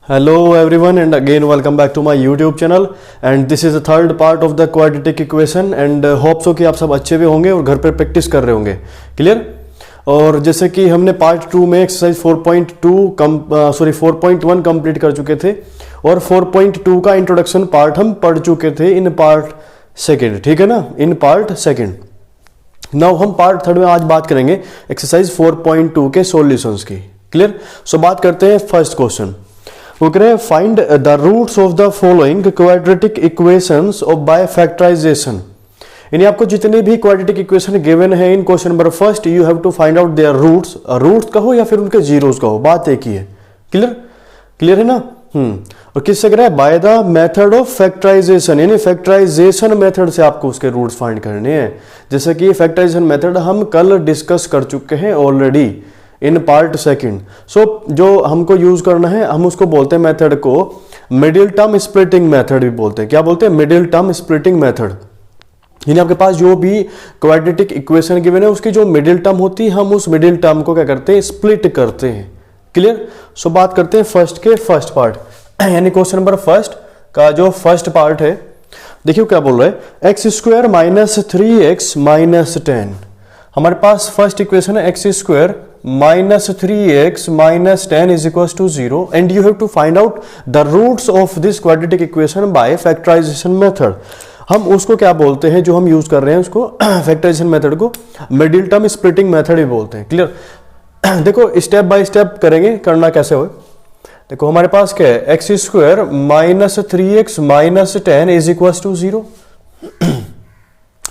Hello everyone and again welcome back to my YouTube channel and this is the third part of the quadratic equation and hope so कि आप सब अच्छे भी होंगे और घर पर प्रैक्टिस कर रहे होंगे। क्लियर। और जैसे कि हमने पार्ट 2 में एक्सरसाइज 4.1 कंप्लीट कर चुके थे और 4.2 का इंट्रोडक्शन पार्ट हम पढ़ चुके थे इन पार्ट सेकेंड, ठीक है ना, इन पार्ट सेकेंड। नाउ हम पार्ट थर्ड में आज बात करेंगे एक्सरसाइज 4.2 के सॉल्यूशंस की। क्लियर। सो बात करते हैं फर्स्ट क्वेश्चन। वो कह रहे हैं find the roots of the following quadratic equations of by factorisation. यानी आपको जितने भी क्वाड्रेटिक इक्वेशन गिवन है in question number first you have to find out their roots. Roots कहो या फिर उनके जीरोस कहो, बात एक ही है। क्लियर, क्लियर है ना। और किससे कह रहा है? By the method of factorisation, यानी फैक्टराइजेशन मेथड से आपको उसके रूट्स फाइंड करने हैं। जैसे कि फैक्टराइजेशन मेथड हम कल डिस्कस कर चुके हैं ऑलरेडी इन पार्ट सेकंड। सो जो हमको यूज करना है हम उसको बोलते हैं मेथड को मिडिल टर्म स्प्लिटिंग मेथड भी बोलते हैं। क्या बोलते हैं? Middle term splitting method. यानी आपके पास जो भी क्वाड्रेटिक इक्वेशन गिवन है उसकी जो मिडिल टर्म होती है हम उस मिडिल टर्म को क्या करते हैं? स्प्लिट करते हैं। क्लियर। सो बात करते हैं फर्स्ट के फर्स्ट पार्ट यानी क्वेश्चन नंबर फर्स्ट का जो फर्स्ट पार्ट है। देखिए क्या बोल रहा है, x square minus 3x minus 10। हमारे पास फर्स्ट इक्वेशन है x square minus 3x minus 10 is equals to 0 and you have to find out the roots of this quadratic equation by factorization method। हम उसको क्या बोलते हैं जो हम यूज कर रहे हैं उसको फैक्टराइजेशन मेथड को मिडिल टर्म स्प्लिटिंग मेथड भी बोलते हैं। क्लियर। देखो स्टेप बाय स्टेप करेंगे, करना कैसे हो। देखो हमारे पास क्या है, x square minus 3x minus 10 is equals to 0।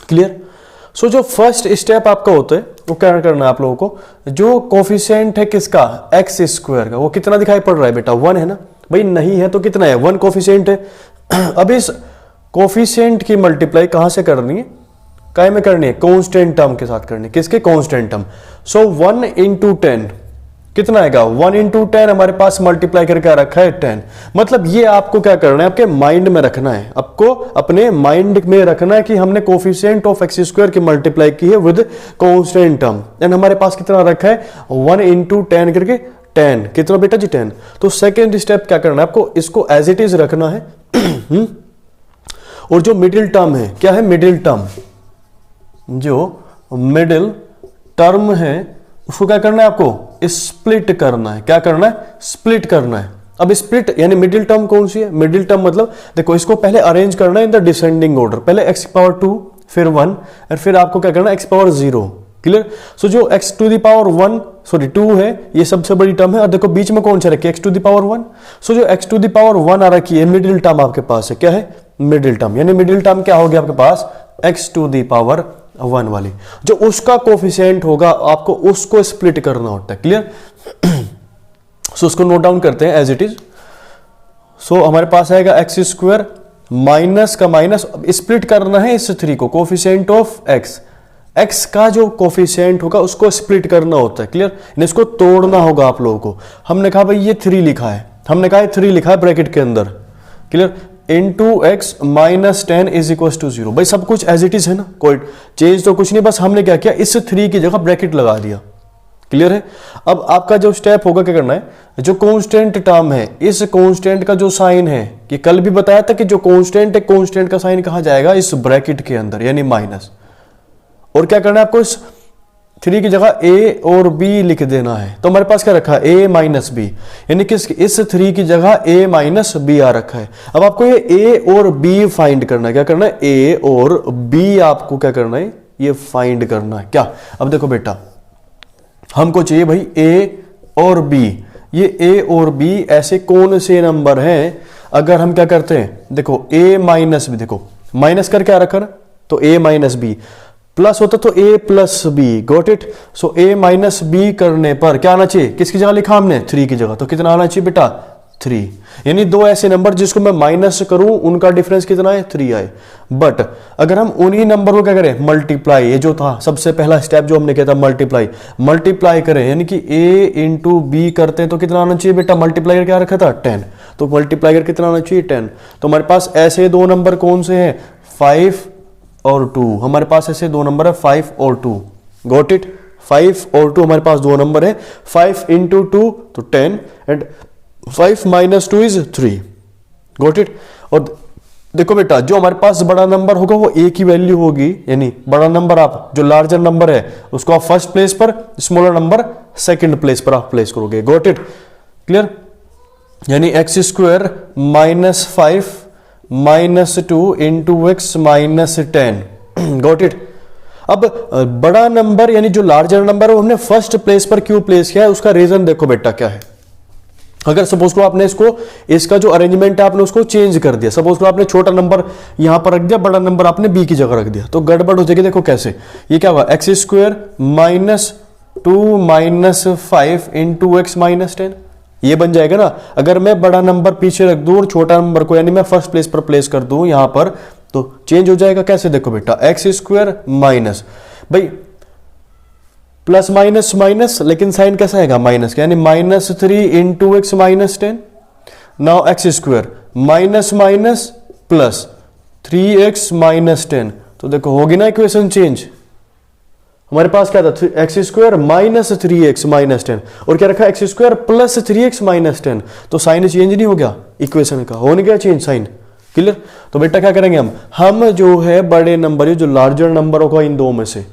Clear. So जो फर्स्ट स्टेप आपका होता है वो क्या करना है आप लोगों को, जो कोफिशिएंट है किसका, एक्स स्क्वायर का, वो कितना दिखाई पड़ रहा है बेटा? 1 है ना भाई। नहीं है तो कितना है? 1 कोफिशिएंट है। अब इस कोफिशिएंट की मल्टीप्लाई कहां से करनी है? काय में करनी है? कांस्टेंट टर्म के साथ करनी है। किसके? Constant term. सो 1 इंटू 10 कितना आएगा? 1 इंटू 10 हमारे पास मल्टीप्लाई करके रखा है 10। मतलब ये आपको क्या करना है, आपके माइंड में रखना है, आपको अपने माइंड में रखना है कि हमने कोफिशिएंट ऑफ एक्स स्क्वायर की मल्टीप्लाई की है विद कांस्टेंट टर्म एंड हमारे पास कितना रखा है? 1 इंटू 10 करके 10। कितना बेटा जी? 10। तो सेकेंड स्टेप क्या करना है आपको, इसको एज इट इज रखना है। और जो मिडिल टर्म है, क्या है? मिडिल टर्म, जो मिडिल टर्म है उसको क्या करना है आपको? स्प्लिट करना है। क्या करना है? स्प्लिट करना है। अब स्प्लिट यानी मिडिल टर्म कौन सी है? मिडिल टर्म मतलब देखो इसको पहले अरेंज करना है इन द डिसेंडिंग ऑर्डर। पहले x पावर 2 फिर 1 और फिर आपको क्या करना है? x power 0। क्लियर। सो जो x to the power 1 sorry 2 है ये सबसे बड़ी टर्म है और देखो बीच में कौन सा रखी है? x to the power 1। So जो x टू द पावर 1 आ रखी है मिडिल टर्म आपके पास है। क्या है? Middle term. यानी मिडिल टर्म क्या हो गया आपके पास? x टू द पावर 1 वाली, जो उसका कोफिशिएंट होगा आपको उसको स्प्लिट करना होता है। क्लियर। सो उसको नोट डाउन करते हैं एज इट इज। सो हमारे पास आएगा एक्स स्क्वायर माइनस का माइनस, स्प्लिट करना है इस 3 को, कोफिशिएंट ऑफ एक्स, एक्स का जो कोफिशिएंट होगा उसको स्प्लिट करना होता है। क्लियर। इसको तोड़ना होगा आप लोगों को। हमने कहा भाई ये 3 लिखा है, हमने कहा 3 लिखा है ब्रैकेट के अंदर। Clear. Into x minus 10 is equal to 0। भाई सब कुछ एज इट इज है ना, कोई चेंज तो कुछ नहीं, बस हमने क्या किया इस 3 की जगह ब्रैकेट लगा दिया। क्लियर है। अब आपका जो स्टेप होगा क्या करना है, जो कांस्टेंट टर्म है इस कांस्टेंट का जो साइन है, कि कल भी बताया था कि जो कांस्टेंट है कांस्टेंट का साइन कहा जाएगा इस ब्रैकेट के अंदर यानी माइनस। और क्या करना है आपको, इस 3 की जगह a और b लिख देना है। तो हमारे पास क्या रखा है? a माइनस बी, यानी कि इस 3 की जगह a माइनस बी आ रखा है। अब आपको ये a और b फाइंड करना है। क्या करना है? a और b आपको क्या करना है? ये फाइंड करना है। क्या? अब देखो बेटा हमको चाहिए भाई a और b। ये a और b ऐसे कौन से नंबर हैं? अगर हम क्या करते हैं, देखो a माइनस बी, देखो माइनस कर क्या रखा ना, तो a माइनस बी, प्लस होता तो a plus b. Got it. So a minus b करने पर क्या आना चाहिए? किसकी जगह लिखा हमने? 3 की जगह। तो कितना आना चाहिए बेटा? 3। यानी 2 ऐसे नंबर जिसको मैं माइनस करूं उनका डिफरेंस कितना है? 3 आए। बट अगर हम उन्हीं नंबर को क्या करें? मल्टीप्लाई, ये जो था सबसे पहला स्टेप जो हमने किया था मल्टीप्लाई, मल्टीप्लाई करें यानी कि a इंटू बी करते हैं तो कितना आना चाहिए बेटा? मल्टीप्लाई करके क्या रखा था? 10। तो मल्टीप्लाई करके कितना आना चाहिए? 10। तो हमारे पास ऐसे 2 नंबर कौन से हैं? 5 और 2। हमारे पास ऐसे 2 नंबर है 5 और 2। Got it. 5 और 2 हमारे पास 2 नंबर है। 5 इंटू 2 तो 10 and 5 minus 2 is 3, got it. और देखो बेटा जो हमारे पास बड़ा नंबर होगा वो एक ही वैल्यू होगी, यानी बड़ा नंबर आप जो लार्जर नंबर है उसको आप फर्स्ट प्लेस पर, स्मॉलर नंबर सेकंड प्लेस पर आप प्लेस करोगे, गॉट इट, क्लियर। यानी x square minus 5 minus 2 into x minus 10, got it. अब बड़ा नंबर यानी जो लार्जर नंबर है वो हमने फर्स्ट प्लेस पर क्यों प्लेस किया है, उसका रीजन देखो बेटा क्या है। अगर सपोज को आपने इसका जो अरेंजमेंट है आपने उसको चेंज कर दिया, सपोज को आपने छोटा नंबर यहां पर रख दिया, बड़ा नंबर आपने बी की जगह रख दिया, तो गड़बड़ हो जाएगी। देखो कैसे, ये क्या होगा, x square minus 2 minus 5 into x minus 10, ये बन जाएगा ना। अगर मैं बड़ा नंबर पीछे रख दूं और छोटा नंबर को यानी मैं फर्स्ट प्लेस पर प्लेस कर दूं यहां पर, तो चेंज हो जाएगा। कैसे, देखो बेटा एक्स स्क्वायर माइनस, भाई प्लस माइनस माइनस, लेकिन साइन कैसा आएगा, माइनस का, यानी minus 3 into x minus 10। Now x square minus minus plus 3x minus 10, तो देखो होगी ना इक्वेशन चेंज। हमारे पास क्या था, x square minus 3x minus 10, और क्या रखा x square plus 3x minus 10, तो साइन चेंज नहीं हो गया इक्वेशन का, हो नहीं गया चेंज साइन, क्लियर। तो बेटा क्या करेंगे हम जो है बड़े नंबर जो लार्जर नंबर होगा इन दो में से,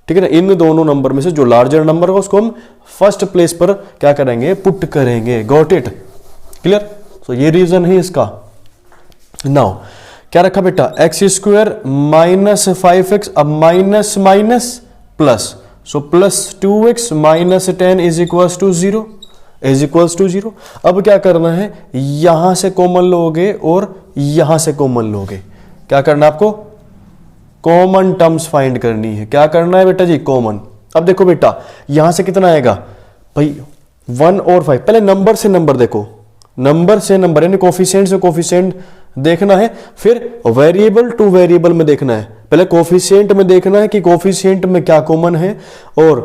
ठीक है ना, इन दोनों नंबर में से जो लार्जर नंबर होगा उसको हम फर्स्ट प्लेस पर क्या करेंगे, पुट करेंगे, गॉट इट, क्लियर। तो ये रीजन है इसका। नाउ क्या रखा बेटा, एक्स स्क्वायर माइनस 5x, अब minus minus plus, so plus 2x minus 10 is equals to 0, is equals to 0। अब क्या करना है, यहां से कॉमन लोगे और यहां से कॉमन लोगे, क्या करना है आपको, कॉमन टर्म्स फाइंड करनी है। क्या करना है बेटा जी, कॉमन। अब देखो बेटा यहां से कितना आएगा भाई, 1 और 5, पहले नंबर से नंबर देखो, नंबर से नंबर यानी कोफिशिएंट से कोफिशिएंट देखना है, फिर वेरिएबल टू वेरिएबल में देखना है। पहले कोफिशिएंट में देखना है कि कोफिशिएंट में क्या कॉमन है, और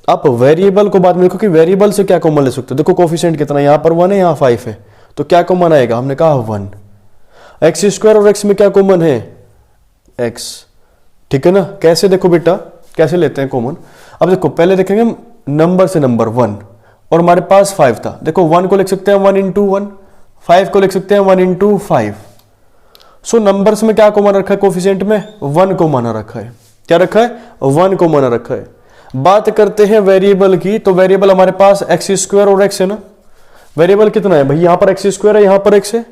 आप वेरिएबल को बाद में देखो कि वेरिएबल से क्या कॉमन ले सकते हो। देखो कोफिशिएंट कितना, यहां पर 1 है, यहां 5 है, तो क्या कॉमन आएगा, हमने कहा 1। एक्स स्क्वायर और एक्स में क्या कॉमन है, एक्स, ठीक है ना। कैसे, देखो बेटा कैसे लेते हैं कॉमन। अब देखो पहले देखेंगे हम नंबर से नंबर 1, और हमारे पास 5 था, देखो 1 को लिख सकते हैं 1 इंटू 1, 5 को लिख सकते हैं 1 इंटू 5। सो नंबर्स में क्या कॉमन रखा है, कोफिशिएंट में 1 को माना रखा है, क्या रखा है, 1 को माना रखा है। बात करते हैं वेरिएबल की, तो वेरिएबल हमारे पास एक्स स्क्वायर और एक्स है ना। वेरिएबल कितना है भाई, यहां पर एक्स स्क्वायर है, यहां पर एक्स है।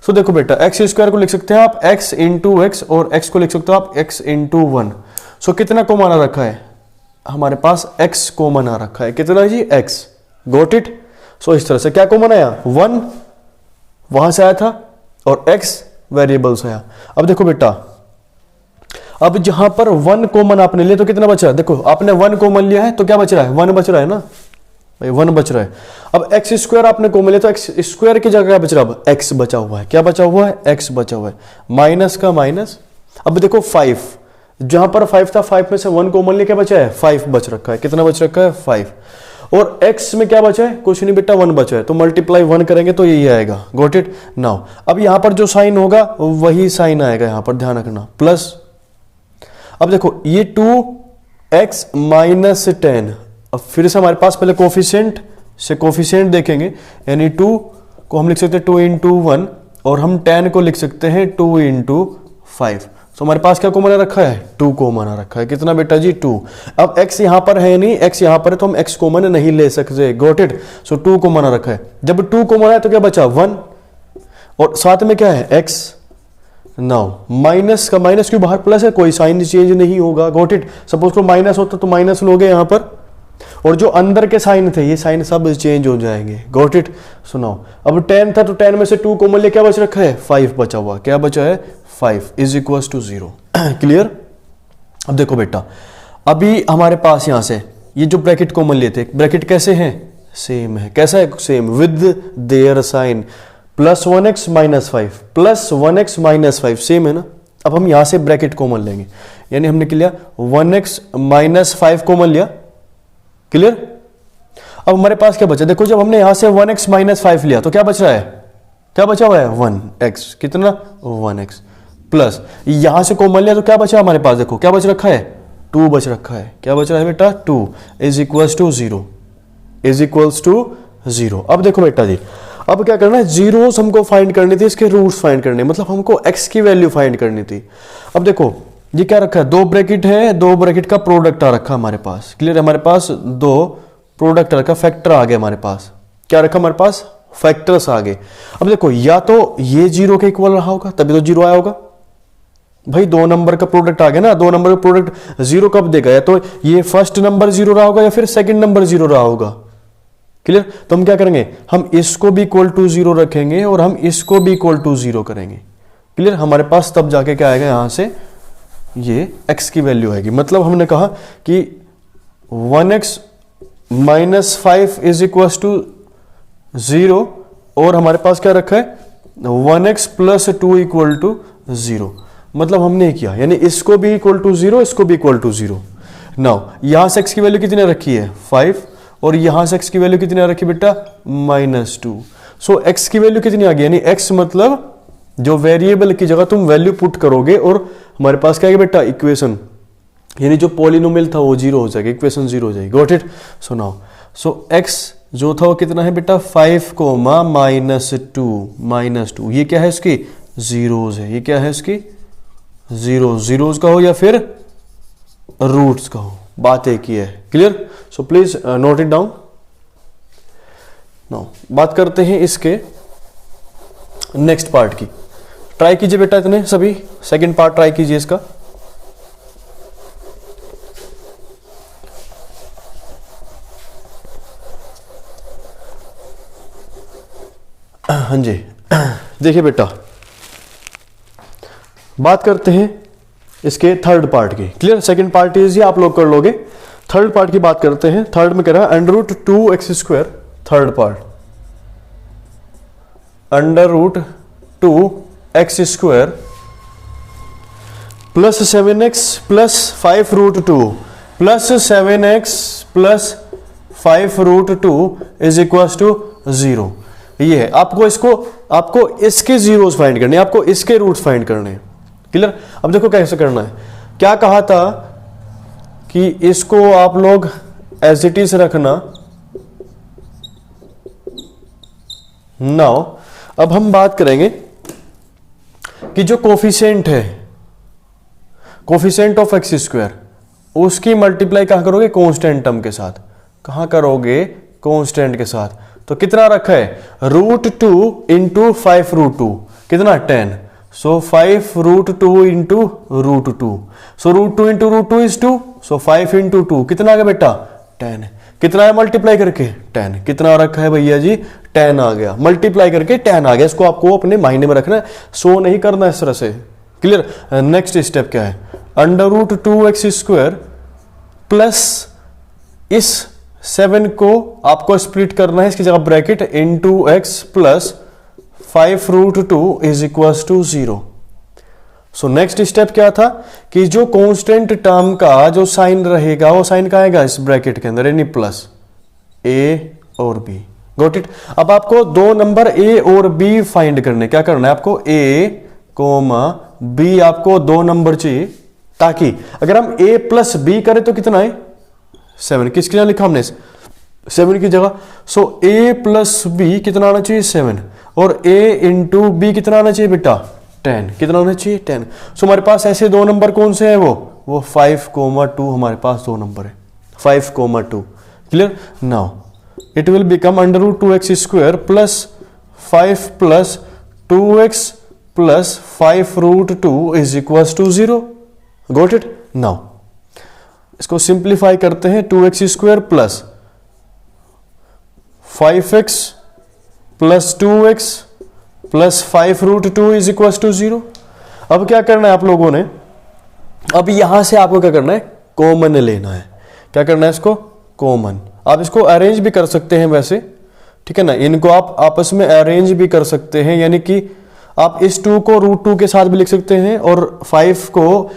सो देखो बेटा एक्स स्क्वायर को लिख सकते हैं आप x इंटू एक्स, और x को लिख सकते हो आप x इंटू 1। सो कितना कॉमन आ रखा है, हमारे पास x कॉमन आ रखा है, कितना जी, x, गॉट इट। सो इस तरह से क्या कॉमन आया, 1 वहां से आया था और x वेरिएबल से आया। अब देखो बेटा, अब जहां पर 1 कॉमन आपने लिया तो कितना बचा, देखो आपने 1 कॉमन लिया है तो क्या बच रहा है, 1 बच रहा है ना भाई, 1 बच रहा है। अब एक्स स्क्वायर आपने कॉमन लिया तो एक्स स्क्वायर की जगह क्या बच रहा है, अब एक्स बचा हुआ है, क्या बचा हुआ है, एक्स बचा हुआ है, माइनस का माइनस। अब देखो 5, जहां पर 5 था, 5 में से 1 कॉमन लिया, क्या बचा है, 5 बच रखा है, कितना बच रखा है, 5। और x में क्या बचा है, कुछ नहीं बेटा, 1 बचा है, तो मल्टीप्लाई 1 करेंगे तो यही आएगा, गॉट इट। नाउ अब यहां पर जो साइन होगा वही साइन आएगा, यहां पर ध्यान रखना, प्लस। अब देखो ये 2x माइनस 10, अब फिर से हमारे पास पहले कोफिशिएंट से कोफिशिएंट देखेंगे, यानी 2 को हम लिख सकते हैं 2 इंटू 1, और हम 10 को लिख सकते हैं 2 इंटू 5। तो हमारे पास क्या कॉमन रखा है, 2 कॉमन रखा है, कितना बेटा जी, 2। अब x यहां पर है नहीं, x यहां पर है तो हम x कॉमन नहीं ले सकते, गॉट इट। सो 2 कॉमन रखा है, जब 2 कॉमन है तो क्या बचा, 1, और साथ में क्या है, x। नाउ माइनस का माइनस क्यों बाहर प्लस है, कोई साइन चेंज नहीं होगा, गॉट इट। सपोज को माइनस होता तो माइनस लोगे यहां पर, और जो अंदर के साइन थे ये साइन सब चेंज हो जाएंगे, गॉट इट। सुनाओ, अब 10 था तो 10 में से 2 कॉमन ले, क्या बच रखा है, 5 बचा हुआ, क्या बचा है, 5 इज इक्वल टू 0, क्लियर। अब देखो बेटा, अभी हमारे पास यहां से ये जो ब्रैकेट कॉमन लेते, ब्रैकेट कैसे हैं, सेम है, कैसा है, same, with their sign, plus 1x minus 5, plus 1x minus 5, same है ना। अब हम यहां से ब्रैकेट कॉमन लेंगे, यानी हमने क्या लिया, 1x माइनस 5 कॉमन लिया, क्लियर। अब हमारे पास क्या बचा, देखो जब हमने यहां से 1x माइनस 5 लिया तो क्या बच रहा है, क्या बचा हुआ है, 1x, कितना, 1x, प्लस यहां से कॉमन लिया तो क्या बचा हमारे पास, देखो क्या बच रखा है, 2 बच रखा है, क्या बच रहा है बेटा, 2 is equals to 0, is equals to 0। अब देखो बेटा जी, अब क्या करना है, जीरोस हमको फाइंड करनी थी, इसके रूट्स फाइंड करने, मतलब हमको x की वैल्यू फाइंड करनी थी। अब देखो ये क्या रखा है, दो ब्रैकेट है, दो ब्रैकेट का प्रोडक्ट आ रखा हमारे पास, क्लियर है, हमारे पास दो प्रोडक्ट रखा, फैक्टर आ गया हमारे पास, क्या रखा हमारे पास, फैक्टर्स आ गए। अब देखो या तो ये जीरो के इक्वल रहा होगा तभी तो जीरो आया होगा, भाई दो नंबर का प्रोडक्ट आ गया ना, दो नंबर का प्रोडक्ट जीरो कब देगा, या तो ये फर्स्ट नंबर जीरो रहा होगा या फिर सेकंड नंबर जीरो रहा होगा, क्लियर। तो हम क्या करेंगे, हम इसको भी इक्वल टू जीरो रखेंगे और हम इसको भी इक्वल टू जीरो करेंगे, क्लियर। हमारे पास तब जाके क्या आएगा, यहां से ये x की वैल्यू आएगी। मतलब हमने कहा कि 1x minus 5 is equal to 0 और हमारे पास क्या रखा है 1x प्लस 2 इक्वल टू 0। मतलब हमने किया, यानी इसको भी इक्वल टू 0, इसको भी इक्वल टू 0। नाउ यहां से x की वैल्यू कितनी रखी है 5 और यहां से x की वैल्यू कितनी रखी बेटा -2। सो x की वैल्यू कितनी आ गई, यानी x मतलब जो वेरिएबल की जगह तुम वैल्यू पुट करोगे और हमारे पास क्या है बेटा इक्वेशन, यानी जो पॉलिनोमियल था वो जीरो हो जाएगा, इक्वेशन जीरो हो जाएगी। Got it. So now so x जो था वो कितना है बेटा 5 कोमा -2, ये क्या है इसकी जीरोज है, ये क्या है इसकी जीरोज का हो या फिर रूट्स का हो, बात एक ही है, clear. So please note it down. Now बात करते हैं इसके नेक्स्ट पार्ट की। ट्राई कीजिए बेटा इतने सभी, सेकंड पार्ट ट्राई कीजिए इसका। हाँ जी देखिए बेटा, बात करते हैं इसके थर्ड पार्ट की, क्लियर। सेकंड पार्ट इज आप लोग कर लोगे, थर्ड पार्ट की बात करते हैं। थर्ड में कह रहा है √2x², third part √2x² plus 7x plus 5√2 plus 7x plus 5√2 is equal to 0। ये है, आपको इसके जीरोस फाइंड करने, आपको इसके रूट्स फाइंड करने, क्लियर। अब देखो कैसे करना है, क्या कहा था कि इसको आप लोग एज इट इज रखना। नाउ अब हम बात करेंगे कि जो कोफिशिएंट है, कोफिशिएंट ऑफ x², उसकी मल्टीप्लाई कहां करोगे कांस्टेंट टर्म के साथ, कहां करोगे कांस्टेंट के साथ। तो कितना रखा है √2 इंटू 5√2 कितना 10, सो 5√2 into √2, so √2 into √2 is 2, so 5 into 2 कितना आ गया बेटा 10, कितना है मल्टीप्लाई करके 10, कितना रखा है भैया जी 10 आ गया, मल्टीप्लाई करके 10 आ गया। इसको आपको अपने माइंड में रखना है, सो नहीं करना इस तरह से, क्लियर। नेक्स्ट स्टेप क्या है, √2x² प्लस इस 7 को आपको स्प्लिट करना है, इसकी जगह bracket into x plus 5√2 is equal to 0। So next step क्या था कि जो कांस्टेंट टर्म का जो साइन रहेगा वो साइन का आएगा इस ब्रैकेट के अंदर, यानी प्लस a और b। Got it. अब आपको दो नंबर a और b फाइंड करने, क्या करना है आपको a, b आपको दो नंबर चाहिए, ताकि अगर हम a प्लस b करें तो कितना है 7, किसकी जगह लिखा हमने 7 की जगह, सो a प्लस b कितना आना चाहिए 7 और a इंटू b कितना आना चाहिए बेटा 10, कितना आना चाहिए 10। सो हमारे पास ऐसे दो नंबर कौन से हैं, वो 5,2 हमारे पास दो नंबर है 5,2, clear. Now it will become √2x² plus 5 plus 2x plus 5√2 is equal to 0। Got it. Now इसको सिंप्लीफाई करते हैं, 2x² plus 5x plus 2x plus 5√2 is equal to 0। अब क्या करना है आप लोगों ने, अब यहां से आपको क्या करना है कॉमन लेना है, क्या करना है इसको कॉमन। आप इसको अरेंज भी कर सकते हैं वैसे, ठीक है ना, इनको आप आपस में अरेंज भी कर सकते हैं, यानी कि आप इस 2 को √2 के साथ भी लिख सकते हैं और 5 को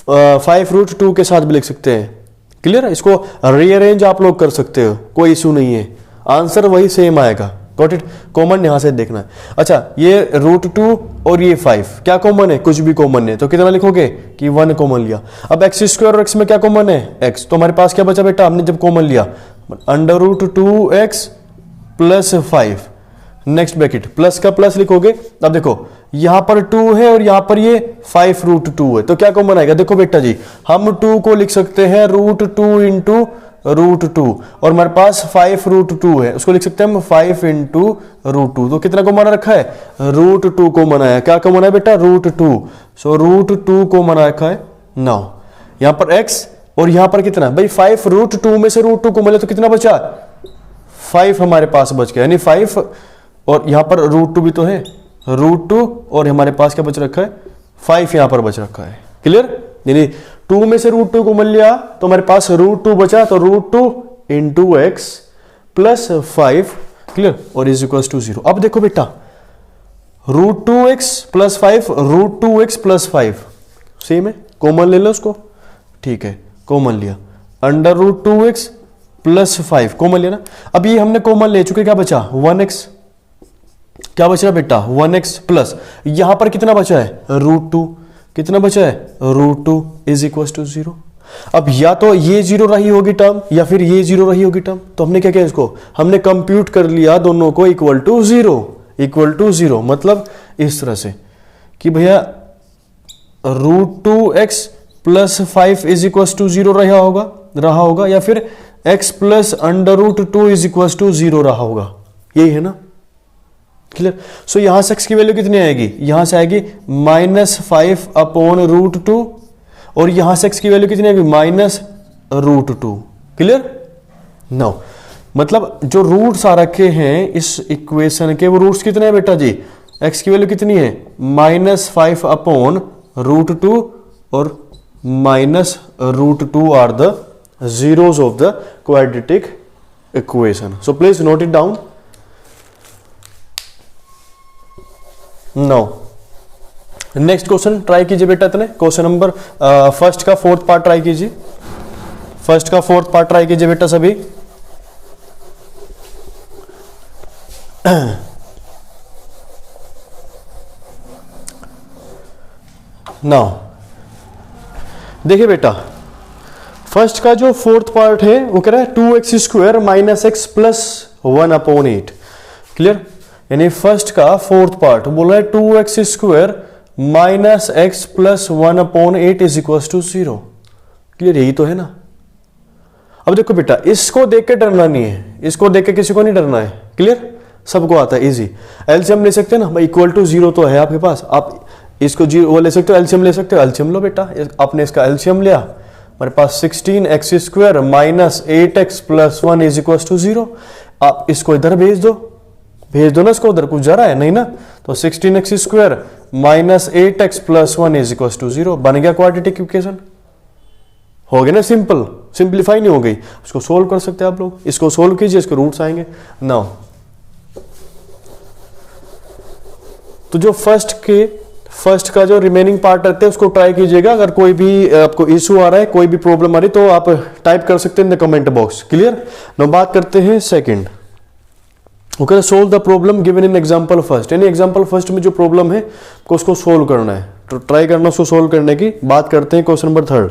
5√2 के साथ भी लिख सकते हैं, क्लियर। इसको रीअरेंज आप लोग कर सकते हो, कोई इशू नहीं है, आंसर वही सेम आएगा। Got it. कॉमन यहां से देखना है। अच्छा ये √2 और ये 5 क्या कॉमन है, कुछ भी कॉमन है, तो कितना लिखोगे कि 1 कॉमन लिया। अब x² और x में क्या कॉमन है x, तो हमारे पास क्या बचा बेटा, हमने जब कॉमन लिया √2x plus 5, next bracket plus का प्लस लिखोगे। अब देखो यहां पर 2 है और यहां पर ये 5√2 है, तो क्या कॉमन आएगा? देखो बेटा जी, हम 2 को लिख सकते हैं √2 इंटू √2 और हमारे पास 5√2 है, उसको लिख सकते हैं हम 5 इंटू √2। तो कितना कॉमन रखा है? √2 कॉमन आया। क्या कॉमन है बेटा? √2। सो √2 कॉमन रखा है। नाउ यहां पर x और यहां पर कितना भाई 5√2 में से √2 कॉमन है, तो कितना बचा? 5 हमारे पास बच गया, यानी 5 और यहां पर √2 भी तो है, √2 और हमारे पास क्या बच रखा है? 5 यहां पर बच रखा है। क्लियर? यानी 2 में से √2 को मिल लिया तो हमारे पास √2 बचा, तो √2 इंटू एक्स प्लस 5, क्लियर, और इज इक्वल टू 0। अब देखो बेटा √2x plus 5, √2x plus 5 same है, कॉमन ले लो उसको, ठीक है, कॉमन लिया। अंडर √2x प्लस 5 कॉमन लिया ना। अब ये हमने कॉमन ले चुके, क्या बचा? 1x। क्या बच रहा बेटा? 1x प्लस यहां पर कितना बचा है? √2। कितना बचा है? √2 इज इक्वल टू 0। अब या तो ये 0 रही होगी टर्म या फिर ये 0 रही होगी टर्म, तो हमने क्या किया इसको? हमने कंप्यूट कर लिया दोनों को इक्वल टू 0, इक्वल टू 0। मतलब इस तरह से कि भैया √2x plus 5 is equal to 0 रहा होगा या फिर x plus under √2 is equal to 0 रहा होगा, यही है ना? क्लियर? सो यहां से x की वैल्यू कितनी आएगी? यहां से आएगी -5 अपॉन √2 और यहां से x की वैल्यू कितनी आएगी? -√2। क्लियर? नो मतलब जो रूट्स आ रखे हैं इस इक्वेशन के, वो रूट्स कितने हैं बेटा जी? x की वैल्यू कितनी है? -5 अपॉन √2 और -√2 are the zeros of the quadratic equation. So please note it down. Now next question try कीजिए बेटा, इतने क्वेश्चन नंबर फर्स्ट का 4th पार्ट ट्राई कीजिए। फर्स्ट का 4th पार्ट ट्राई कीजिए बेटा सभी। नाउ देखिए बेटा, फर्स्ट का जो 4th पार्ट है वो कह रहा है 2x² minus x plus 1 upon 8। Clear? यानी फर्स्ट का 4th पार्ट बोल रहा है 2x² minus x plus 1 upon 8 is equal to 0। Clear? यही तो है ना। अब देखो बेटा, इसको देख के डरना नहीं है, इसको देख के किसी को नहीं डरना है। क्लियर? सबको आता है, इजी। एलसीएम ले सकते हैं ना भाई, इक्वल टू 0 तो है आपके पास, आप इसको वो ले सकते हो, एलसीएम ले सकते हो, एलसीएम लो बेटा। आपने इसका एलसीएम लिया, हमारे पास 16x² minus 8x plus 1 is equal to 0। आप इसको इधर भेज दो ना इसको उधर, कुछ जा रहा है नहीं ना। तो 16x² minus 8x plus 1 is equal to 0 बन गया क्वाड्रेटिक इक्वेशन। हो गया ना सिंपल, सिंप्लीफाई नहीं हो गई, इसको सोल्व कर सकते हैं आप लोग। इसको सोल्व कीजिए, इसके रूट्स आएंगे। नाउ तो जो फर्स्ट का जो रिमेनिंग पार्ट रहते हैं उसको ट्राई कीजिएगा। अगर कोई भी आपको इशू आ रहा है, कोई भी प्रॉब्लम आ रही है, तो आप टाइप कर सकते हैं in the comment box. Clear? Now बात करते हैं second. Okay, solve the problem given in example first. यानी एग्जांपल फर्स्ट में जो प्रॉब्लम है उसको सोल्व करना है, तो ट्राई करना उसको सोल्व करने की। बात करते हैं question number 3rd।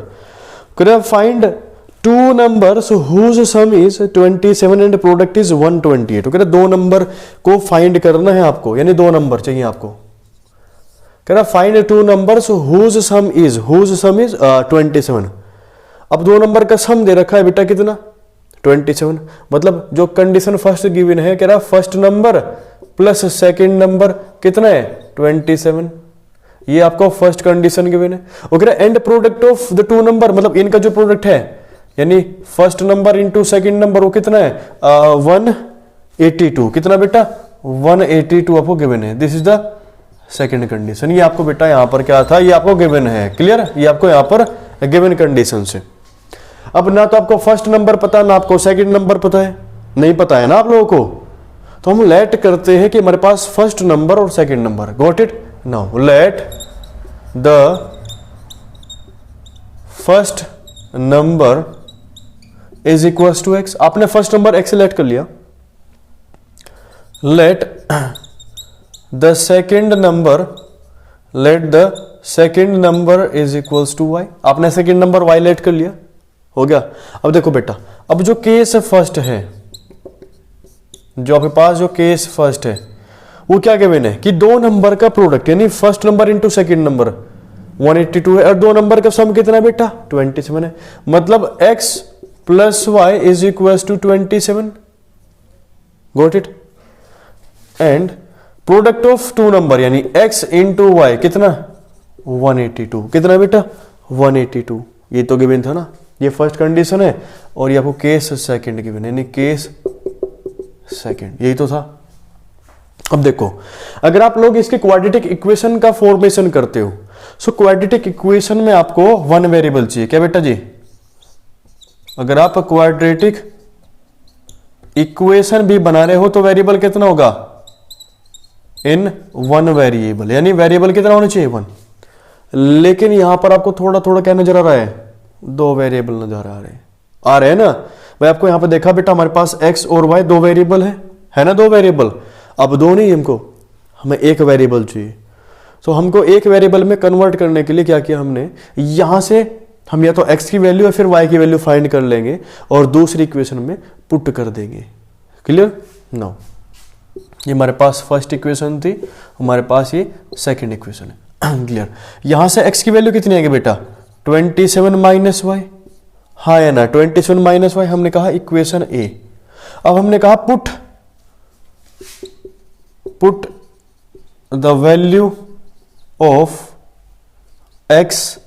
Find 2 numbers whose sum is 27 and product is 128। तो कह रहा 2 नंबर को फाइंड करना है आपको, यानी 2 नंबर चाहिए आपको। कह रहा find 2 numbers whose sum is 27। अब 2 नंबर का सम दे रखा है बेटा कितना? 27। मतलब जो कंडीशन फर्स्ट गिवन है, कह रहा first number plus second number कितना है? 27। ये आपको फर्स्ट कंडीशन गिवन है। वो कह रहा and product of the 2 number, मतलब इनका जो प्रोडक्ट है, यानी first number into second number, वो कितना है? 182। कितना बेटा? 182 आपको गिवन है। This is the second condition. ये आपको बेटा यहां पर क्या था, ये आपको गिवन है। क्लियर? ये आपको यहां पर गिवन कंडीशन से। अब ना तो आपको फर्स्ट नंबर पता, ना आपको सेकंड नंबर पता है, नहीं पता है ना आप लोगों को। तो हम लेट करते हैं कि हमारे पास फर्स्ट नंबर और second number. Got it? Now let the first number is equal to x. आपने फर्स्ट नंबर एक्स सेलेक्ट कर लिया। Let the second number is equals to y. आपने सेकेंड नंबर वाई लेट कर लिया, हो गया। अब देखो बेटा, अब जो केस फर्स्ट है, जो आपके पास जो केस फर्स्ट है, वो क्या गिवन है कि दो नंबर का प्रोडक्ट यानी first number into second number 182 है और दो नंबर का सम कितना है बेटा 27 है। मतलब x plus y is equal to 27। Got it. And product of two number यानी x इंटू वाई कितना 182। कितना बेटा 182। ये तो गिवन था ना, ये फर्स्ट कंडीशन है और ये आपको केस सेकंड गिवन है यानी केस सेकंड, यही तो था। अब देखो अगर आप लोग इसके क्वाड्रेटिक इक्वेशन का फॉर्मेशन करते हो, सो क्वाड्रेटिक इक्वेशन में आपको वन वेरिएबल चाहिए क्या बेटा जी। अगर आप क्वाड्रेटिक इक्वेशन भी बना रहे हो तो वेरिएबल कितना होगा इन वन वेरिएबल, यानी वेरिएबल कितना होना चाहिए वन। लेकिन यहां पर आपको थोड़ा थोड़ा क्या नजर आ रहा है, दो वेरिएबल नजर आ रहे हैं ना भाई। आपको यहां पर देखा बेटा हमारे पास x और y दो वेरिएबल है ना, दो वेरिएबल। अब दो नहीं, हमको हमें एक वेरिएबल चाहिए। तो हमको एक वेरिएबल में कन्वर्ट करने के लिए क्या किया हमने, यहां से हम या तो x की वैल्यू या फिर y की वैल्यू फाइंड कर लेंगे और दूसरी इक्वेशन में पुट कर देंगे। क्लियर। नो, ये हमारे पास फर्स्ट इक्वेशन थी, हमारे पास ये सेकंड इक्वेशन है। क्लियर। यहां से x की वैल्यू कितनी आएगी बेटा 27 माइनस वाई। हाँ है ना 27 माइनस वाई, हमने कहा इक्वेशन ए। अब हमने कहा put the value of x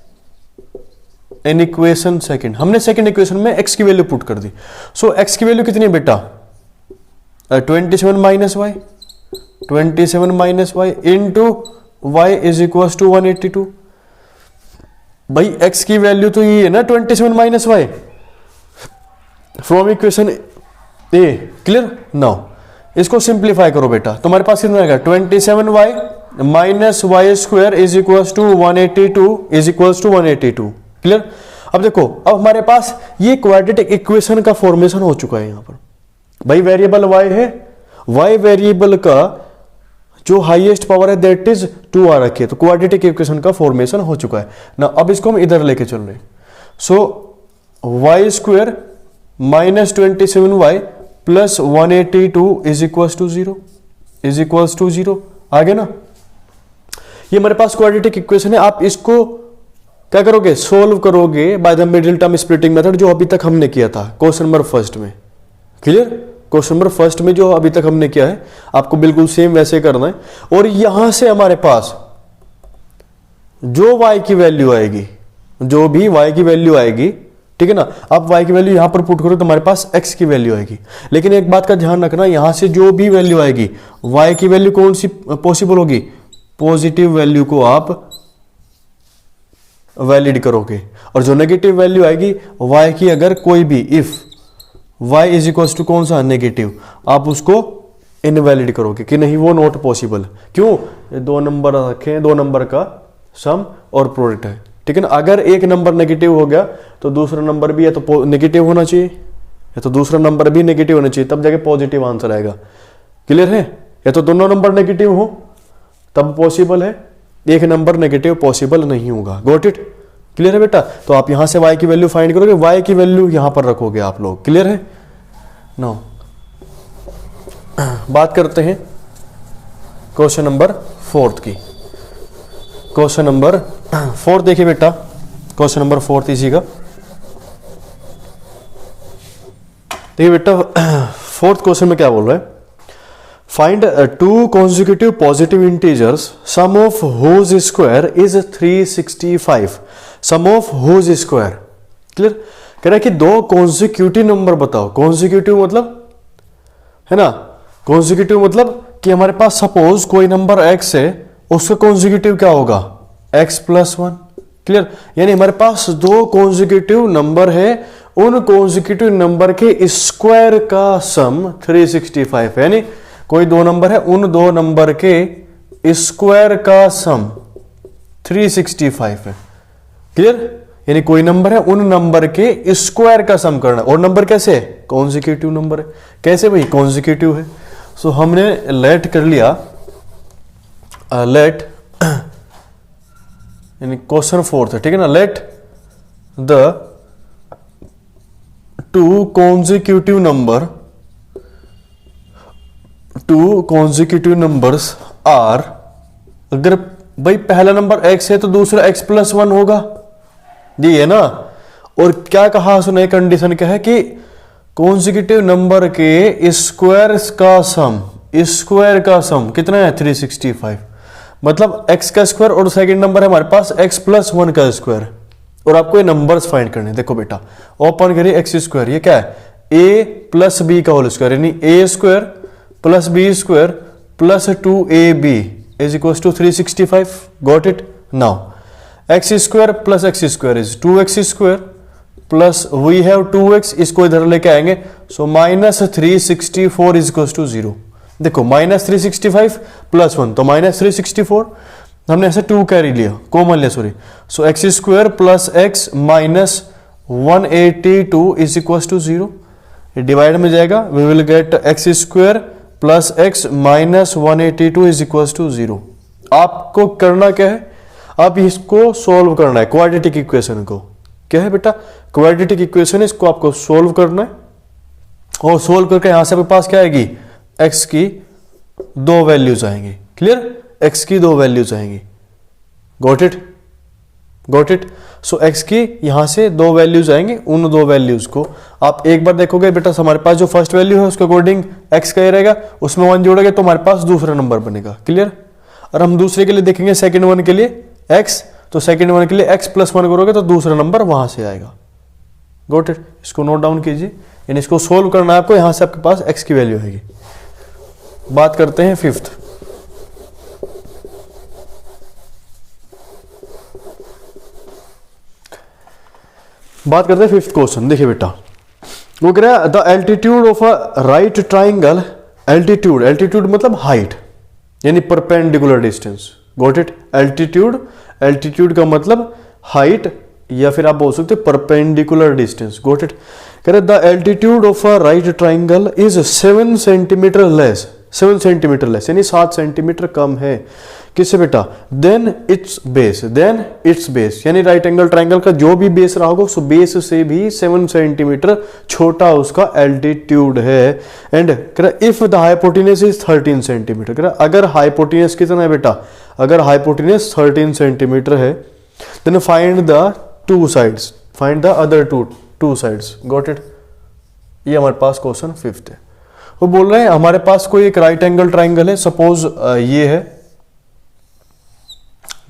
in equation second. हमने सेकंड इक्वेशन में x की वैल्यू पुट कर दी। सो x की वैल्यू कितनी है बेटा 27 minus y, 27 minus y into y is equal to 182। भाई x की वैल्यू तो ये है ना 27 minus y from equation A. Clear. Now इसको सिंप्लीफाई करो बेटा, तुम्हारे पास कितना आएगा 27 y minus y square is equal to 182 is equal to 182। Clear. अब देखो अब हमारे पास ये क्वाड्रेटिक इक्वेशन का फॉर्मेशन हो चुका है। यहां पर भाई वेरिएबल y है, y वेरिएबल का जो हाईएस्ट पावर है दैट इज 2 आ रखी है, तो क्वाड्रेटिक इक्वेशन का फॉर्मेशन हो चुका है ना। अब इसको हम इधर लेके चल रहे हैं। So y square minus 27 y plus 182 is equal to 0 is equal to 0 आगे ना। ये हमारे पास क्वाड्रेटिक इक्वेशन है। आप इसको क्या करोगे, सोल्व करोगे by the middle term splitting method, जो अभी तक हमने किया था क्वेश्चन नंबर फर्स्ट में। क्लियर। क्वेश्चन नंबर फर्स्ट में जो अभी तक हमने किया है आपको बिल्कुल सेम वैसे करना है। और यहां से हमारे पास जो y की वैल्यू आएगी, जो भी y की वैल्यू आएगी, ठीक है ना, आप y की वैल्यू यहां पर पुट करो तो हमारे पास x की वैल्यू आएगी। लेकिन एक बात का ध्यान रखना, यहां से जो भी वैल्यू आएगी y की वैल्यू कौन सी पॉसिबल होगी, पॉजिटिव वैल्यू को आप वैलिड करोगे। और जो नेगेटिव वैल्यू आएगी y की, अगर कोई भी if y is equal to कौन सा नेगेटिव, आप उसको इनवैलिड करोगे कि नहीं वो नॉट पॉसिबल। क्यों, ये दो नंबर रखे हैं, दो नंबर का सम और प्रोडक्ट है, ठीक है ना। अगर एक नंबर नेगेटिव हो गया तो दूसरा नंबर भी या तो नेगेटिव होना चाहिए या तो दूसरा नंबर भी नेगेटिव होना चाहिए, तब जाके पॉजिटिव आंसर आएगा। क्लियर है। या तो दोनों नंबर नेगेटिव हो तब पॉसिबल है, एक नंबर नेगेटिव पॉसिबल नहीं होगा। Got it. क्लियर है बेटा। तो आप यहां से y की वैल्यू फाइंड करोगे, y की वैल्यू यहां पर रखोगे आप लोग। क्लियर है। नो, बात करते हैं क्वेश्चन नंबर फोर्थ की। क्वेश्चन नंबर फोर्थ देखिए बेटा, क्वेश्चन नंबर फोर्थ इसी का देखिए बेटा। फोर्थ क्वेश्चन में क्या बोल रहा है, find two consecutive positive integers sum of whose square is 365। Sum of whose square. Clear. कह रहा है कि दो कॉन्जिक्यूटिव नंबर बताओ। कॉन्जिक्यूटिव मतलब है ना, कॉन्जिक्यूटिव मतलब कि हमारे पास सपोज कोई नंबर x है, उसका कॉन्जिक्यूटिव क्या होगा x प्लस 1। क्लियर। यानी हमारे पास दो कॉन्जिक्यूटिव नंबर है, उन कॉन्जिक्यूटिव नंबर के स्क्वायर का सम 365 है। यानी कोई दो नंबर है, उन दो नंबर के स्क्वायर का सम 365 है। क्लियर। यानी कोई नंबर है, उन नंबर के स्क्वायर का सम करना। और नंबर कैसे है, कॉन्जिक्यूटिव नंबर है। कैसे भाई, कॉन्जिक्यूटिव है। सो हमने लेट कर लिया, लेट यानी क्वेश्चन फोर्थ है, ठीक है ना। Let the two consecutive number two consecutive numbers are, अगर भाई पहला नंबर x है तो दूसरा x प्लस 1 होगा, ये है ना। और क्या कहा उसने, कंडीशन क्या है कि कॉन्जिक्यूटिव नंबर के स्क्वायर का सम कितना है 365, मतलब x का स्क्वायर और सेकंड नंबर है हमारे पास x प्लस 1 का स्क्वायर, और आपको ये नंबर्स फाइंड करने। देखो बेटा ओपन करिए x स्क्वायर, ये क्या है a प्लस बी का होल स्क्वायर, यानी a square plus b square plus 2ab is equal to 365। Got it. Now x square plus x square is 2x square plus we have 2x, इसको इधर लेके आएंगे, so minus 364 is equal to 0। देखो minus 365 plus 1 तो minus 364, हमने ऐसे 2 carry लिया, common लिया sorry, so x square plus x minus 182 is equal to 0। Divide में जाएगा, we will get x square plus x minus 182 is equal to 0। आपको करना क्या है, आप इसको सोल्व करना है, क्वाड्रेटिक इक्वेशन को। क्या है बेटा, क्वाड्रेटिक इक्वेशन, इसको आपको सोल्व करना है, और सोल्व करके यहां से आपके पास क्या आएगी, x की 2 वैल्यूज आएंगी। क्लियर, x की 2 वैल्यूज आएंगी। Got it, got it. So x की यहां से 2 वैल्यूज आएंगे, उन 2 वैल्यूज को आप एक बार देखोगे बेटा, हमारे पास जो फर्स्ट वैल्यू है उसके अकॉर्डिंग x का ही रहेगा, उसमें 1 जोड़ोगे तो हमारे पास दूसरा नंबर बनेगा। क्लियर। और हम दूसरे के लिए देखेंगे, सेकंड वन के लिए x, तो सेकंड वन के लिए x प्लस 1 करोगे तो दूसरा नंबर वहां से आएगा। Got it. इसको नोट डाउन कीजिए, यानी इसको सोल्व करना है आपको, यहां से आपके पास x की वैल्यू आएगी। बात करते हैं फिफ्थ। बात करते हैं फिफ्थ क्वेश्चन। देखिए बेटा, वो कह रहा है the altitude of a right triangle, altitude, altitude मतलब हाइट, यानी perpendicular distance. Got it. Altitude, altitude का मतलब हाइट, या फिर आप बोल सकते हैं परपेंडिकुलर डिस्टेंस। Got it. कह रहे the altitude of a right triangle is 7 centimetre less, 7 centimetre less यानी 7 सेंटीमीटर कम है। किससे बेटा, then its base, then its base, यानी राइट एंगल ट्राइंगल का जो भी बेस रहा होगा उस बेस से भी 7 सेंटीमीटर छोटा उसका एल्टीट्यूड है। And if the hypotenuse is 13 centimetre, अगर हाइपोटेन्यूज कितना है बेटा, अगर हाइपोटेन्यूज 13 सेंटीमीटर है, then find the 2 sides, find the other two sides. Got it. ये हमारे पास क्वेश्चन फिफ्थ है। वो बोल रहे हैं हमारे पास कोई एक राइट एंगल ट्राइंगल है, सपोज ये है।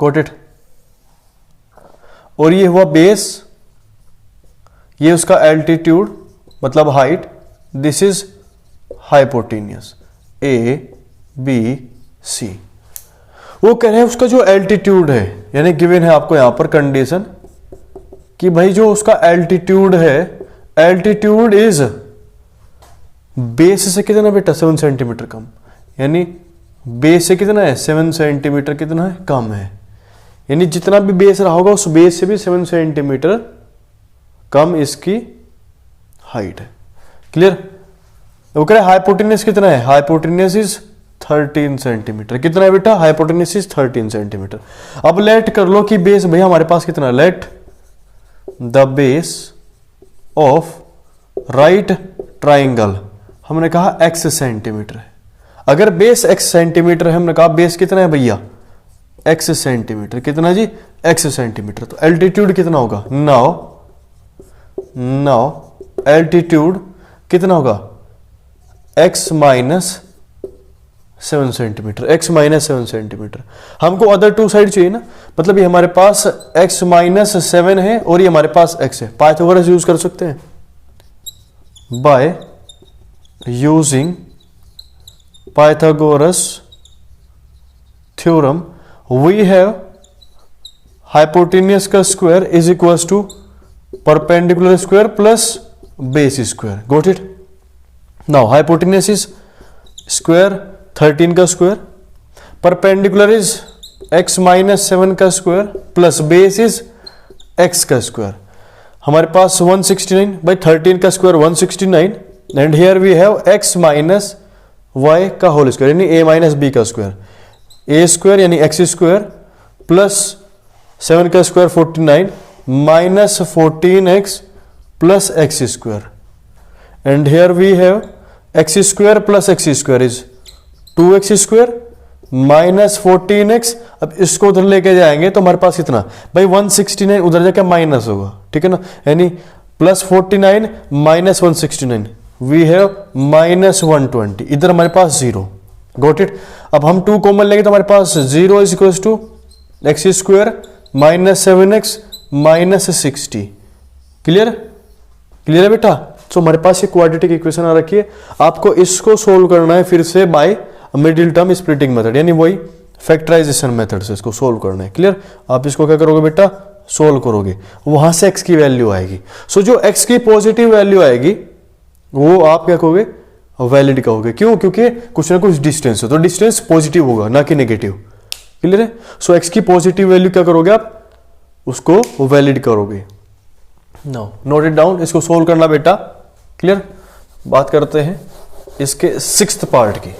Got it. और ये हुआ बेस, ये उसका एल्टीट्यूड मतलब height, this is hypotenuse A B C. वो कह रहे हैं उसका जो एल्टीट्यूड है, यानी गिवन है आपको यहां पर कंडीशन कि भाई जो उसका एल्टीट्यूड है, एल्टीट्यूड इज बेस से कितना बेटा 7 सेंटीमीटर कम, यानी बेस से कितना है 7 सेंटीमीटर कितना है कम है, यानी जितना भी बेस रहा होगा उस बेस से भी 7 सेंटीमीटर कम इसकी हाइट है। क्लियर। वो कह रहे हाइपोटेन्यूज कितना है, हाइपोटेन्यूज इज 13 सेंटीमीटर। कितना है बेटा, हाइपोटेन्यूज इज 13 सेंटीमीटर। अब लेट कर लो कि बेस भैया हमारे पास कितना, let the base of right triangle, हमने कहा x सेंटीमीटर है। अगर बेस x सेंटीमीटर है, हमने कहा बेस कितना है भैया x सेंटीमीटर, कितना जी x सेंटीमीटर, तो एल्टीट्यूड कितना होगा, नाउ एल्टीट्यूड कितना होगा x minus 7 centimetre, x minus 7 centimetre. हमको अदर 2 साइड चाहिए ना, मतलब ये हमारे पास x माइनस 7 है और ये हमारे पास x है। पाइथागोरस यूज कर सकते हैं, by using Pythagoras theorem we have hypotenuse का square is equal to perpendicular square plus base square. Got it. Now hypotenuse is square 13 का square, perpendicular is x minus 7 का square plus base is x का square. हमारे पास 169 by 13 का square 169, and here we have x minus y का whole square यानी a minus b का square, a square यानी x स्क्वायर प्लस 7 का square 49 minus 14x plus x square, and here we have x square plus x square is 2x² minus 14x। अब इसको उधर लेके जाएंगे तो हमारे पास कितना भाई 169, उधर जाके माइनस होगा, ठीक है ना, यानी plus 49 minus 169, we have minus 120, इधर हमारे पास 0। Got it. अब हम 2 कॉमन लेंगे तो हमारे पास 0 is equal to x² minus 7x minus 60। Clear, clear है बेटा। तो हमारे पास ये क्वाड्रेटिक इक्वेशन आ रखी है, आपको इसको सोल्व करना है फिर से by middle term splitting method, यानी वही फैक्टराइजेशन मेथड से इसको सोल्व करना है। क्लियर। आप इसको क्या करोगे बेटा, सोल्व करोगे, वहां से x की वैल्यू आएगी। सो जो x की पॉजिटिव वैल्यू आएगी वो आप क्या कहोगे, वैलिड कहोगे। क्यों, क्योंकि कुछ ना कुछ डिस्टेंस है, तो डिस्टेंस पॉजिटिव होगा ना कि नेगेटिव। क्लियर है। सो x की पॉजिटिव वैल्यू क्या करोगे आप, उसको वैलिड करोगे। नो, नोट इट डाउन, इसको सोल्व करना बेटा। क्लियर। बात करते हैं इसके 6th पार्ट की।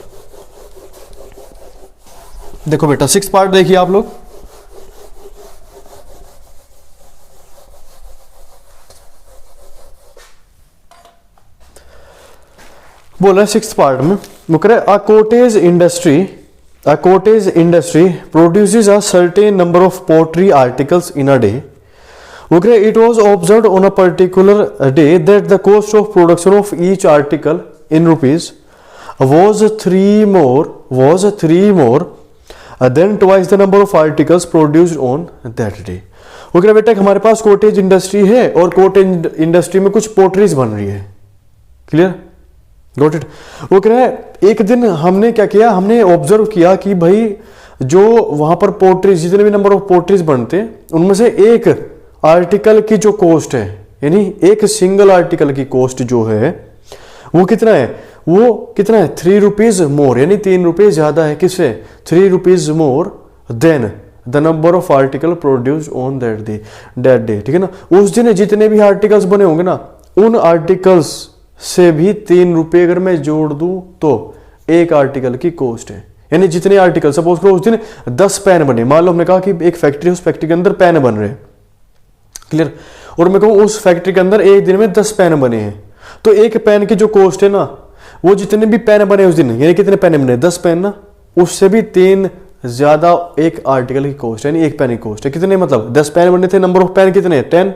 देखो बेटा 6th पार्ट देखिए आप लोग। बोला 6th पार्ट में वो कह रहे a cottage industry produces a certain number of pottery articles in a day. वो कह रहे it was observed on a particular day that the cost of production of each article in rupees was 3 more than twice the number of articles produced on that day। वो कह रहा बेटा हमारे पास cottage industry है और cottage industry में कुछ potteries बन रही है। Clear, got it. वो कह रहा है एक दिन हमने क्या किया, हमने ऑब्जर्व किया कि भाई जो वहां पर पोट्रीज, जितने भी नंबर ऑफ पोट्रीज बनते हैं उनमें से एक आर्टिकल की जो कॉस्ट है, यानी एक सिंगल आर्टिकल की कॉस्ट जो है वो कितना है, वो कितना है 3 रुपीज मोर, यानी 3 रुपये ज्यादा है। किससे, 3 rupees more than the number of article produce on that day. ठीक है ना। उस दिन जितने भी आर्टिकल्स बने होंगे ना, उन आर्टिकल्स से भी 3 रुपये अगर मैं जोड़ दूं तो एक आर्टिकल की कॉस्ट है। यानी जितने आर्टिकल, सपोज करो उस दिन 10 पेन बने, मान लो हमने कहा कि एक फैक्ट्री, उस फैक्ट्री के अंदर पेन बन रहे हैं। क्लियर। और मैं कहूँ उस फैक्ट्री के अंदर एक दिन में 10 पेन बने हैं, तो एक पेन की जो कॉस्ट है ना, वो जितने भी पेन बने उस दिन, यानी कितने पेन बने 10 पेन ना, उससे भी 3 ज्यादा एक आर्टिकल की कॉस्ट है, यानी एक पेन की कॉस्ट है। कितने, मतलब 10 पेन बने थे, नंबर ऑफ पेन कितने 10,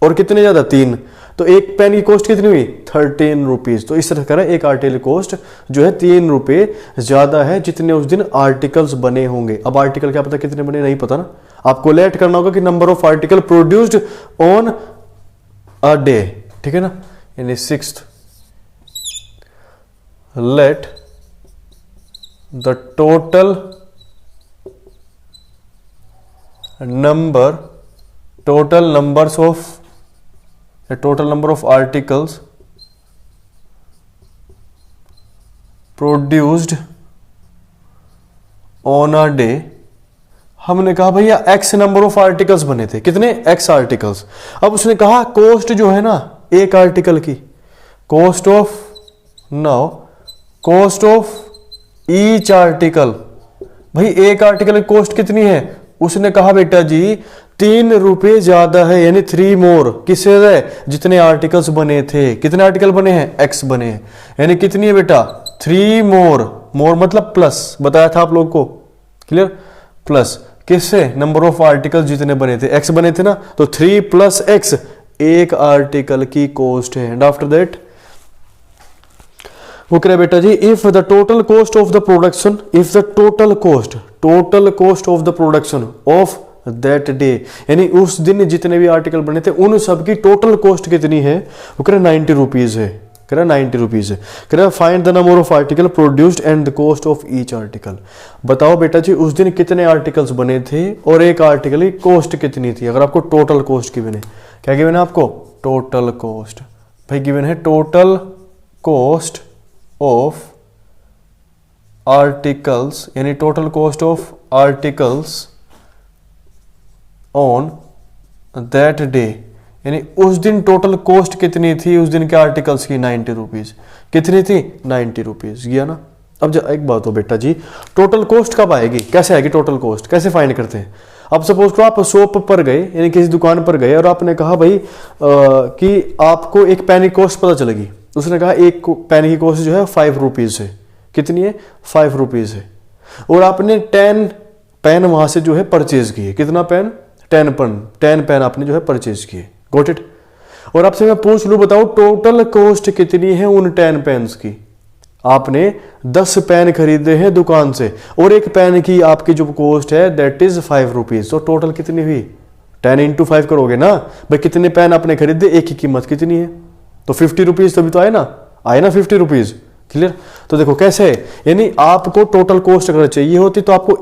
और कितने ज्यादा 3, तो एक पेन की कॉस्ट कितनी हुई 13 रुपीज। तो इस तरह करें एक आर्टिकल की कॉस्ट जो है 3 रुपये ज्यादा है जितने उस दिन आर्टिकल्स बने होंगे। अब आर्टिकल क्या पता कितने बने, नहीं पता ना, आपको लेट करना होगा कि number of article produced on a day. ठीक है ना। यानी 6th, let the total number of articles produced on a day। हमने कहा भैया x नंबर ऑफ आर्टिकल्स बने थे, कितने x आर्टिकल्स। अब उसने कहा कॉस्ट जो है ना एक आर्टिकल की, कॉस्ट ऑफ ईच आर्टिकल। भाई एक आर्टिकल की कॉस्ट कितनी है, उसने कहा बेटा जी 3 रुपये ज्यादा है, यानी 3 मोर, किससे है, जितने आर्टिकल्स बने थे। कितने आर्टिकल बने हैं, x बने हैं, यानी कितनी है बेटा 3 मोर मतलब प्लस, बताया था आप लोग को। क्लियर, प्लस किससे, नंबर ऑफ आर्टिकल जितने बने थे, x बने थे ना, तो 3 + x एक आर्टिकल की कॉस्ट है। एंड आफ्टर दैट वो कह रहे बेटा जी if the total cost of the production, total cost of the production of that day, यानी उस दिन जितने भी आर्टिकल बने थे उन सब की टोटल कॉस्ट कितनी है, वो कह रहे 90 रुपीज है। कह रहा 90 रुपीज है। कह रहा find the number of article produced and the cost of each article. बताओ बेटा जी उस दिन कितने आर्टिकल्स बने थे और एक आर्टिकल की कॉस्ट कितनी थी। अगर आपको टोटल कॉस्ट गिवन है, क्या गिवन है आपको, टोटल कॉस्ट। भाई गिवन है टोटल कॉस्ट ऑफ आर्टिकल्स, यानी total cost of articles on that day, यानी उस दिन टोटल कॉस्ट कितनी थी उस दिन के आर्टिकल्स की, 90 रुपीज। कितनी थी, 90 रुपीज। गया ना। अब एक बात हो बेटा जी, टोटल कॉस्ट कब आएगी, कैसे आएगी टोटल कॉस्ट, कैसे फाइंड करते हैं। अब सपोज करो आप शॉप पर गए, यानी किसी दुकान पर गए और आपने कहा भाई कि आपको एक पेन की कॉस्ट पता चलेगी। उसने कहा एक पेन की कॉस्ट जो है 5 रुपीज है। कितनी है 5 रुपीज़ है। और आपने 10 पेन वहां से जो है परचेज किए, कितना पेन 10 पेन आपने जो है परचेज किए, गॉट इट। और आपसे मैं पूछ लूं बताओ टोटल कॉस्ट कितनी है उन 10 पेन्स की। आपने 10 पेन खरीदे हैं दुकान से और एक पेन की आपकी जो कॉस्ट है दैट इज 5 रुपीज। तो टोटल कितनी हुई 10 इंटू 5 करोगे ना भाई, कितने पेन आपने खरीदे, एक की कीमत कितनी है, तो 50 रुपीज तभी तो आए ना 50 रुपीज। क्लियर। तो देखो कैसे है, यानी आपको टोटल कॉस्ट अगर चाहिए होती तो आपको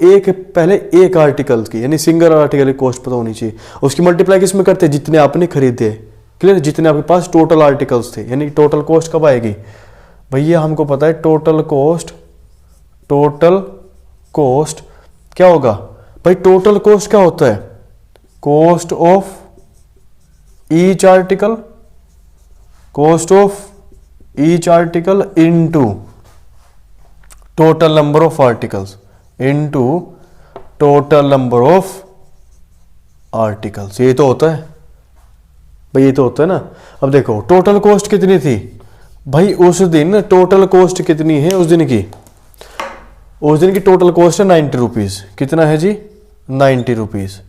पहले एक आर्टिकल की यानी सिंगल आर्टिकल की कॉस्ट पता होनी चाहिए, उसकी मल्टीप्लाई किसमें करते जितने आपने खरीदे। क्लियर। जितने आपके पास टोटल आर्टिकल्स थे, यानी टोटल कॉस्ट कब आएगी भैया, हमको पता है टोटल कॉस्ट क्या होगा भाई, टोटल कॉस्ट क्या होता है, cost of each article into total number of articles ये तो होता है भाई, ये तो होता है ना। अब देखो टोटल कॉस्ट कितनी थी भाई, उस दिन टोटल कॉस्ट कितनी है उस दिन की टोटल कॉस्ट है 90 रुपीज। कितना है जी 90 rupees.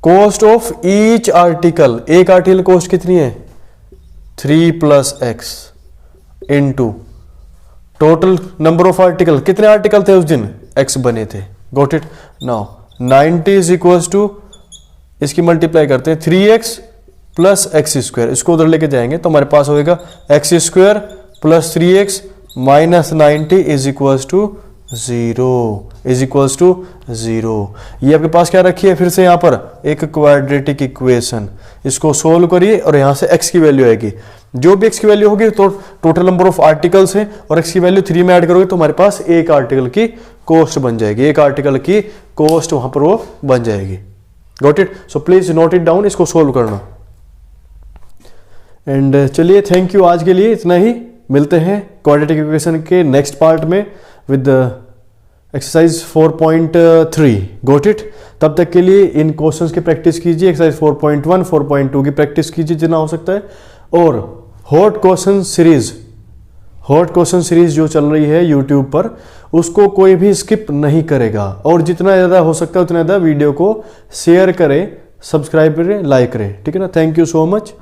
Cost of each article, एक आर्टिकल कॉस्ट कितनी है 3 + x into total number of article, कितने आर्टिकल थे उस दिन x बने थे, got it. Now 90 is equal to, इसकी मल्टीप्लाई करते हैं 3x + x², इसको उधर लेके जाएंगे तो हमारे पास होगा x² + 3x - 90 is equal to 0। ये आपके पास क्या रखी है फिर से यहाँ पर एक क्वाड्रेटिक इक्वेशन, इसको सोल्व करिए और यहाँ से x की वैल्यू आएगी, जो भी x की वैल्यू होगी तो टोटल नंबर ऑफ आर्टिकल्स है और x की वैल्यू 3 में ऐड करोगे तो हमारे पास एक आर्टिकल की कॉस्ट बन जाएगी, एक आर्टिकल की कॉस्ट वहां पर वो बन जाएगी, got it. So please note it down, इसको सोल्व करना। एंड चलिए थैंक यू, आज के लिए इतना ही, मिलते हैं क्वाड्रेटिक इक्वेशन के नेक्स्ट पार्ट में विद एक्सरसाइज 4.3, गॉट इट। तब तक के लिए इन क्वेश्चंस की प्रैक्टिस कीजिए, एक्सरसाइज 4.1 4.2 की प्रैक्टिस कीजिए जितना हो सकता है, और हॉट क्वेश्चन सीरीज जो चल रही है यूट्यूब पर उसको कोई भी स्किप नहीं करेगा, और जितना ज़्यादा हो सकता है उतना ज़्यादा वीडियो को शेयर करें, सब्सक्राइब करें, लाइक करें, ठीक है ना। Thank you so much.